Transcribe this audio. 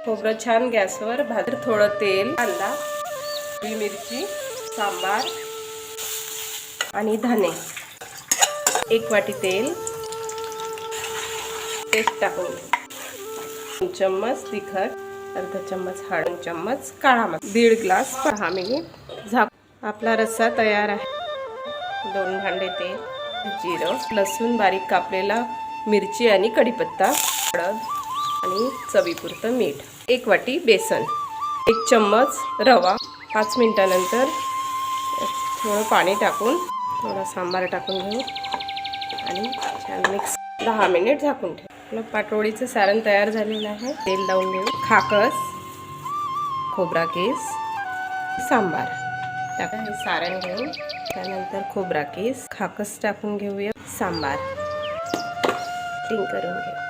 खोबरं छान गॅसवर भाजून थोडं तेल, कांदा, मिरची, सांबार आणि धने, 1 वाटी तेल, पेस्ट टाकून 2 चम्मच तिखट, अर्धा चम्मच हळद, 2 चम्मच काळा मसाला, 1.5 ग्लास 6 मिनिट झाक. आपला रस्सा तयार आहे. 2 भांडे तेल, जिरं, लसूण बारीक कापलेला, मिरची आणि कढीपत्ता, हळद आणि चवीपुरतं मीठ, 1 वाटी बेसन, 1 चम्मच रवा. 5 मिनिटानंतर थोडं पाणी टाकून थोडा सांबार टाकून घेऊ आणि छान मिक्स 10 मिनिट झाकून ठेवू. आपलं पाटोळीचं सारण तयार झालेलं आहे. तेल लावून घेऊ. खाकस, खोबरा केस, सांबार टाकून हे सारण घेऊ. त्यानंतर खोबरा केस, खाकस टाकून घेऊया, सांबार टिंग करून घेऊ.